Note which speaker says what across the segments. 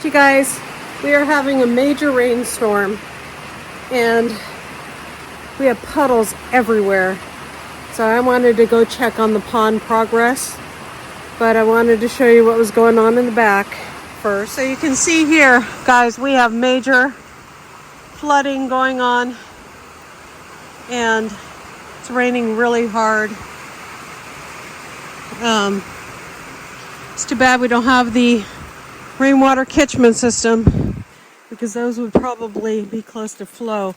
Speaker 1: You guys, we are having a major rainstorm and we have puddles everywhere. So I wanted to go check on the pond progress, but I wanted to show you what was going on in the back first. So you can see here, guys, we have major flooding going on and it's raining really hard. It's too bad we don't have the rainwater catchment system because those would probably be close to flow.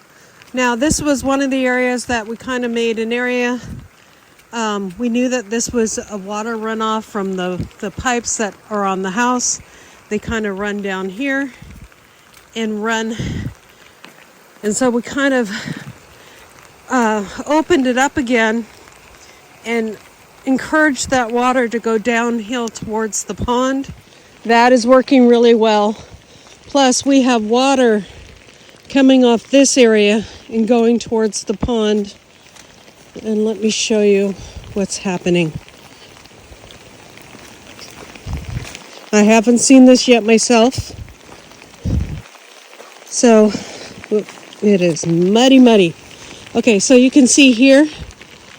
Speaker 1: Now this was one of the areas that we kind of made an area. We knew that this was a water runoff from the pipes that are on the house. They kind of run down here and run. And so we kind of opened it up again and encouraged that water to go downhill towards the pond. That is working really well. Plus we have water coming off this area and going towards the pond. And let me show you what's happening. I haven't seen this yet myself. So it is muddy. Okay, so you can see here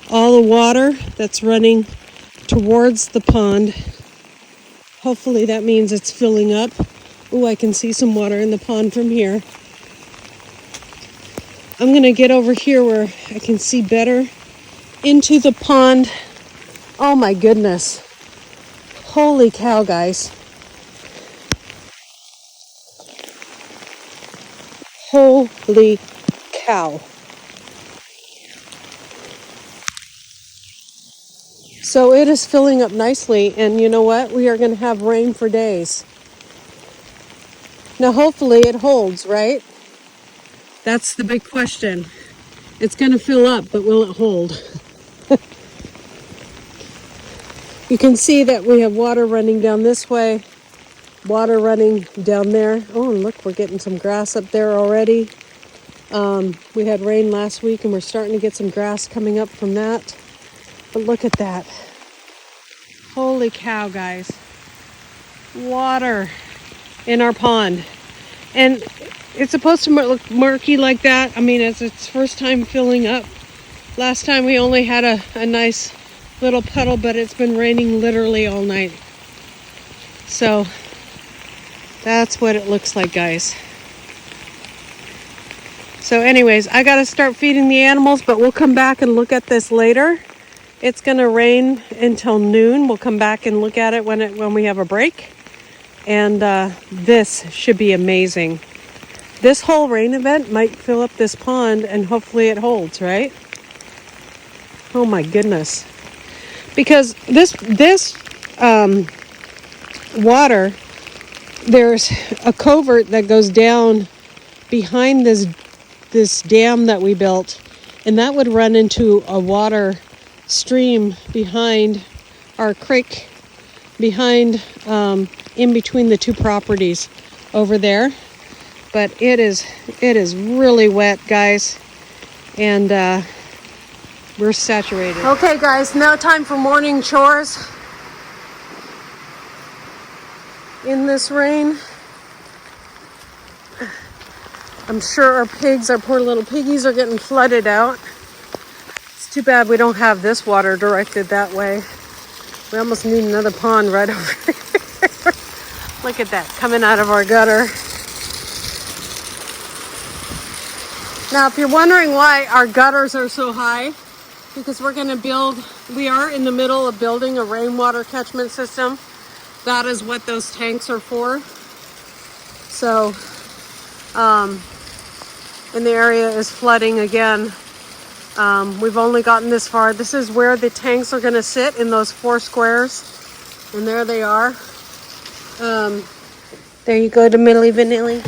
Speaker 1: all the water that's running towards the pond. Hopefully that means it's filling up. Oh, I can see some water in the pond from here. I'm going to get over here where I can see better into the pond. Oh my goodness. Holy cow, guys. Holy cow. So it is filling up nicely, and you know what? We are going to have rain for days. Now hopefully it holds, right? That's the big question. It's going to fill up, but will it hold? You can see that we have water running down this way, water running down there. Oh, and look, we're getting some grass up there already. We had rain last week and we're starting to get some grass coming up from that. But look at that. Holy cow, guys. Water in our pond. And it's supposed to look murky like that. I mean, it's its first time filling up. Last time we only had a nice little puddle, but it's been raining literally all night. So that's what it looks like, guys. So anyways, I got to start feeding the animals, but we'll come back and look at this later. It's going to rain until noon. We'll come back and look at it when we have a break. And this should be amazing. This whole rain event might fill up this pond, and hopefully it holds, right? Oh my goodness. Because this water, there's a culvert that goes down behind this dam that we built, and that would run into a water stream behind our creek, behind in between the two properties over there. But it is really wet, guys, and we're saturated. Okay, guys, now time for morning chores in this rain. I'm sure our poor little piggies are getting flooded out. It's too bad we don't have this water directed that way. We almost need another pond right over here. Look at that, coming out of our gutter. Now, if you're wondering why our gutters are so high, because we are in the middle of building a rainwater catchment system. That is what those tanks are for. So, and the area is flooding again. We've only gotten this far. This is where the tanks are going to sit, in those 4 squares. And there they are. There you go to Milli Vanilli.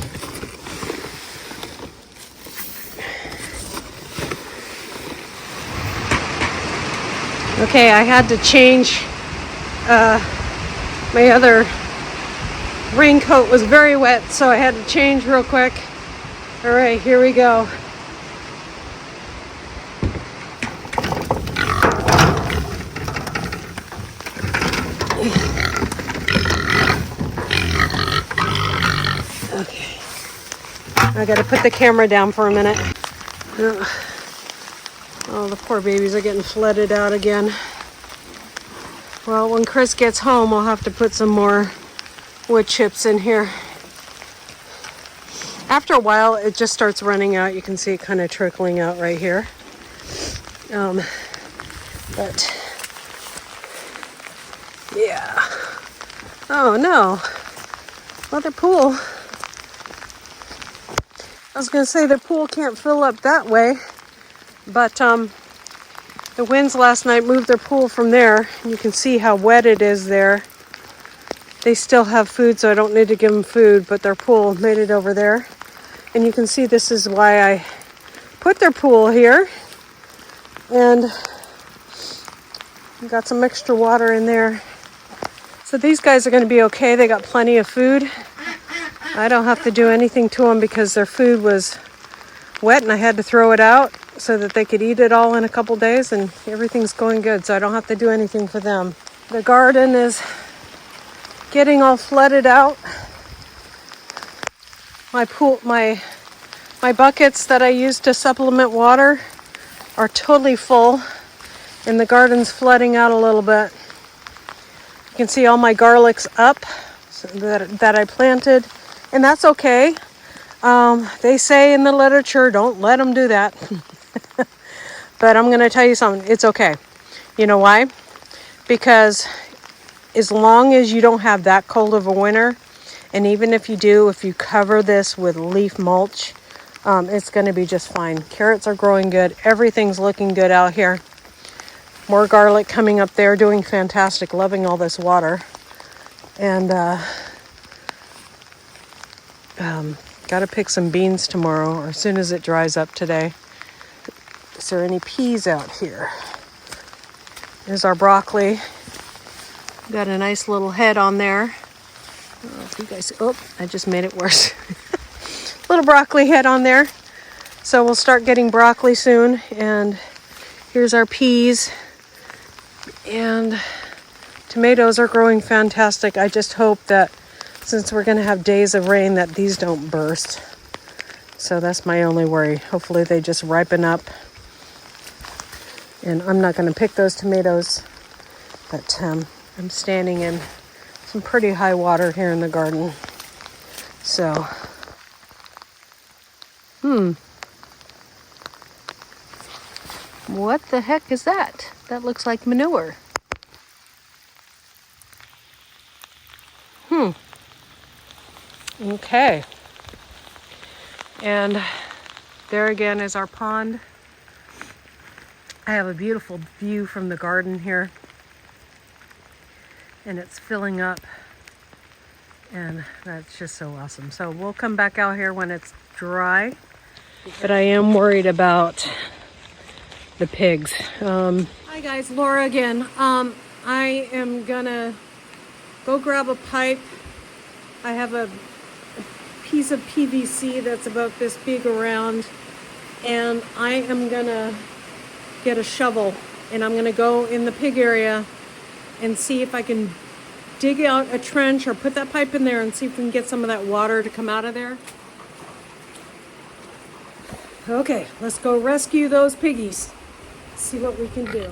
Speaker 1: Okay, I had to change, my other raincoat was very wet, so I had to change real quick. All right, here we go. Okay. I gotta put the camera down for a minute. Oh, the poor babies are getting flooded out again. Well, when Chris gets home, I'll have to put some more wood chips in here. After a while, it just starts running out. You can see it kind of trickling out right here. But yeah. Oh no. Well, their pool. I was gonna say their pool can't fill up that way, but the winds last night moved their pool from there. You can see how wet it is there. They still have food, so I don't need to give them food, but their pool made it over there. And you can see this is why I put their pool here. And got some extra water in there. So these guys are going to be okay. They got plenty of food. I don't have to do anything to them because their food was wet and I had to throw it out so that they could eat it all in a couple days, and everything's going good, so I don't have to do anything for them. The garden is getting all flooded out. My buckets that I use to supplement water are totally full, and the garden's flooding out a little bit. You can see all my garlic's up that I planted, and that's okay. They say in the literature, don't let them do that. But I'm going to tell you something, it's okay. You know why? Because as long as you don't have that cold of a winter, and even if you do, if you cover this with leaf mulch, it's going to be just fine. Carrots are growing good. Everything's looking good out here. More garlic coming up there, doing fantastic, loving all this water. And got to pick some beans tomorrow, or as soon as it dries up today. Is there any peas out here? There's our broccoli. Got a nice little head on there. You guys, oh, I just made it worse. Little broccoli head on there. So we'll start getting broccoli soon. And here's our peas. And tomatoes are growing fantastic. I just hope that since we're going to have days of rain, that these don't burst. So that's my only worry. Hopefully they just ripen up. And I'm not going to pick those tomatoes. But I'm standing in some pretty high water here in the garden. So, what the heck is that? That looks like manure. Okay. And there again is our pond. I have a beautiful view from the garden here. And it's filling up. And that's just so awesome. So we'll come back out here when it's dry. But I am worried about the pigs. Hi guys, Laura again. I am gonna go grab a pipe. I have a piece of PVC that's about this big around, and I am gonna get a shovel, and I'm gonna go in the pig area and see if I can dig out a trench or put that pipe in there and see if we can get some of that water to come out of there. Okay, let's go rescue those piggies. See what we can do.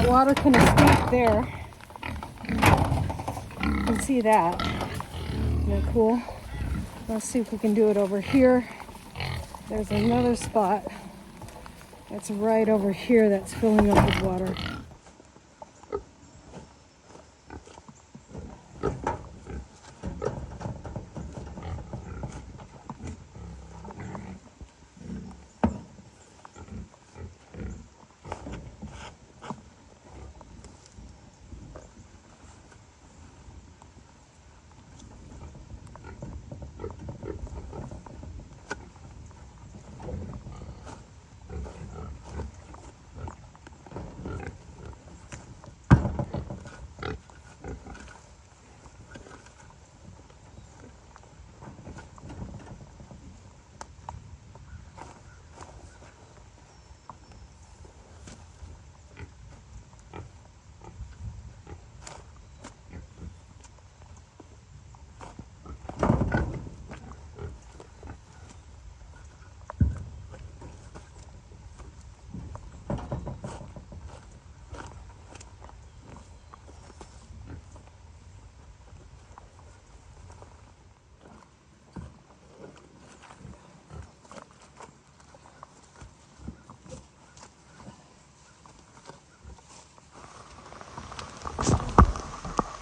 Speaker 1: water can escape there. You can see that. Isn't that cool? Let's see if we can do it over here. There's another spot that's right over here that's filling up with water.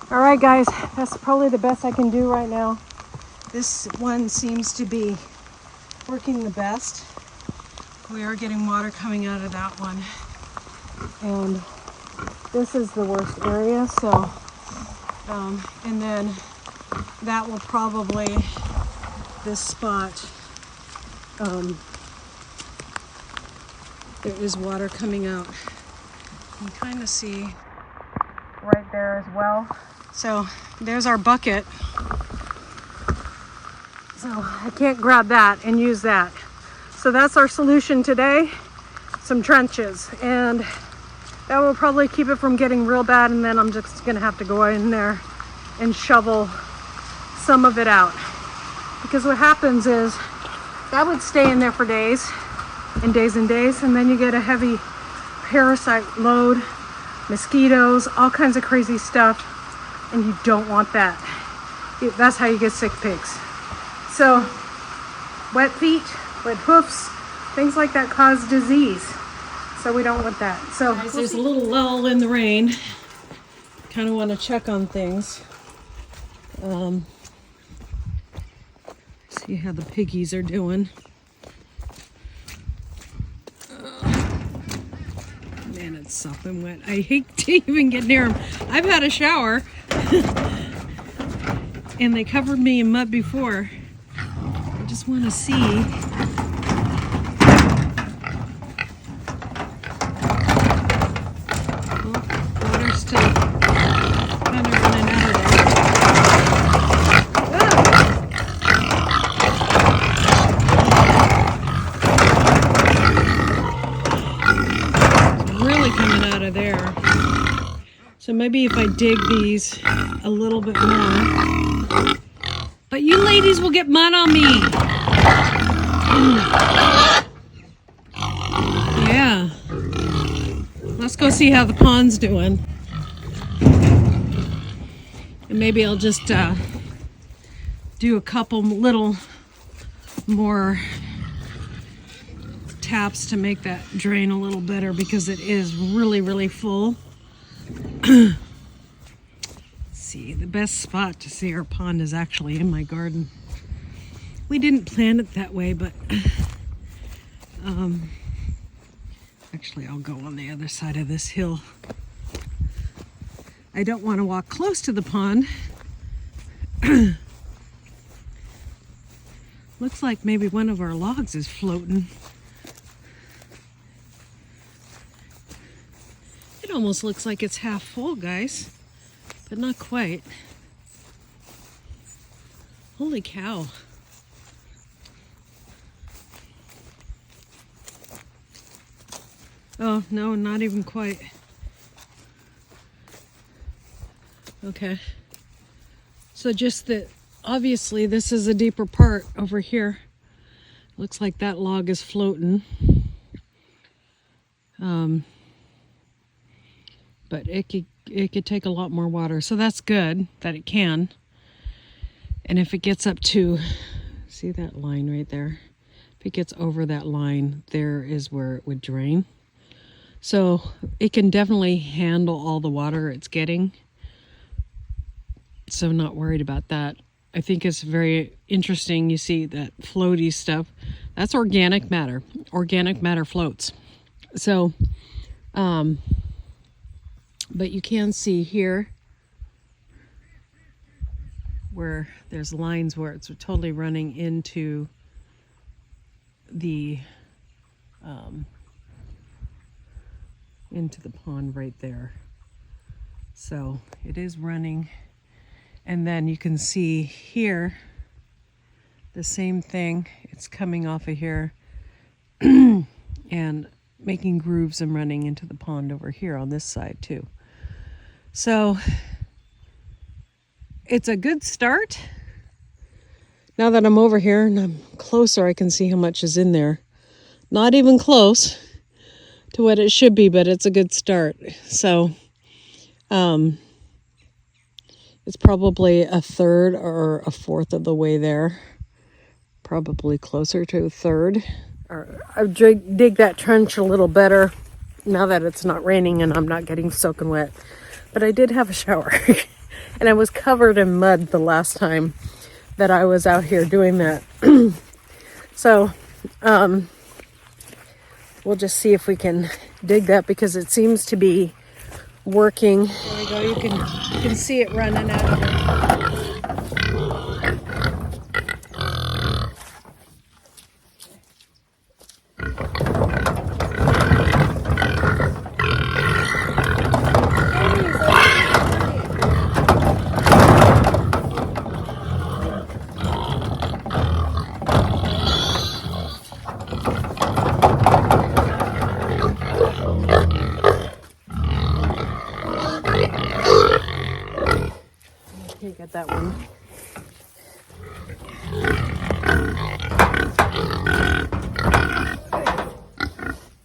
Speaker 1: All right, guys, that's probably the best I can do right now. This one seems to be working the best. We are getting water coming out of that one. And this is the worst area, so, and then that will probably, this spot, there is water coming out. You can kind of see right there as well. So there's our bucket. So I can't grab that and use that. So that's our solution today, some trenches. And that will probably keep it from getting real bad, and then I'm just gonna have to go in there and shovel some of it out. Because what happens is that would stay in there for days and days and days, and then you get a heavy parasite load, mosquitoes, all kinds of crazy stuff. And you don't want that. That's how you get sick pigs. So wet feet, wet hoofs, things like that cause disease. So we don't want that. So guys, there's a little lull in the rain. Kind of want to check on things. See how the piggies are doing. Man, it's sopping wet. I hate to even get near them. I've had a shower and they covered me in mud before. I just want to see. Oh, water's still kind of running out of there. It's really coming out of there. So maybe if I dig these a little bit more. But you ladies will get mud on me. Yeah. Let's go see how the pond's doing. And maybe I'll just do a couple little more taps to make that drain a little better, because it is really, really full. See, the best spot to see our pond is actually in my garden. We didn't plan it that way, but actually I'll go on the other side of this hill. I don't want to walk close to the pond. Looks like maybe one of our logs is floating. It almost looks like it's half full, guys. But not quite. Holy cow. Oh, no, not even quite. Okay. So just that, obviously this is a deeper part over here. Looks like that log is but it could take a lot more water. So that's good that it can. And if it gets up to, see that line right there? If it gets over that line, there is where it would drain. So it can definitely handle all the water it's getting. So I'm not worried about that. I think it's very interesting. You see that floaty stuff. That's organic matter. Organic matter floats. So, but you can see here where there's lines where it's totally running into the pond right there. So it is running. And then you can see here the same thing. It's coming off of here and making grooves and running into the pond over here on this side too. So it's a good start. Now that I'm over here and I'm closer, I can see how much is in there. Not even close to what it should be, but it's a good start. So it's probably a third or a fourth of the way there. Probably closer to a third. I dig that trench a little better now that it's not raining and I'm not getting soaking wet. But I did have a shower and I was covered in mud the last time that I was out here doing that. So we'll just see if we can dig that because it seems to be working. There we go. You can see it running out of there. You get that one.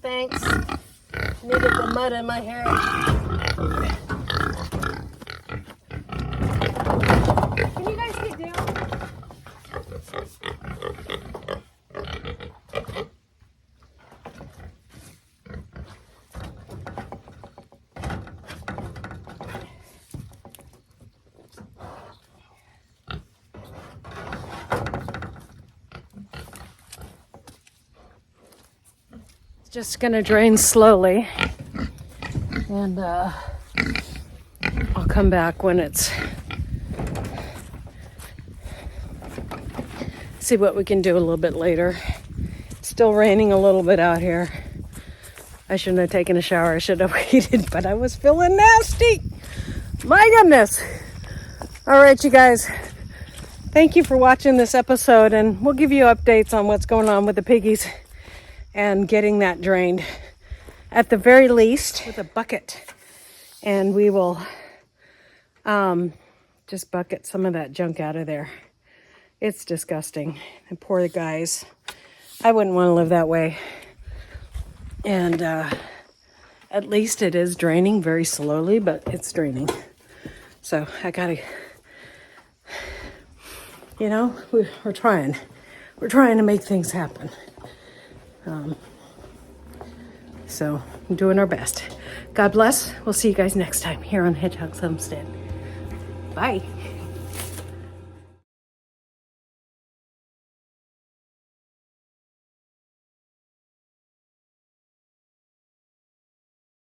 Speaker 1: Thanks. Needed the mud in my hair. Can you guys get down? Just gonna drain slowly and I'll come back when it's see what we can do a little bit later. Still raining a little bit out here. I shouldn't have taken a shower. I should have waited, but I was feeling nasty. My goodness. All right, you guys, thank you for watching this episode, and we'll give you updates on what's going on with the piggies and getting that drained at the very least with a bucket. And we will just bucket some of that junk out of there. It's disgusting. And poor guys. I wouldn't want to live that way. And at least it is draining very slowly, but it's draining. So I gotta, you know, we're trying. We're trying to make things happen. So I'm doing our best. God bless. We'll see you guys next time here on Hedgehog's Homestead. Bye.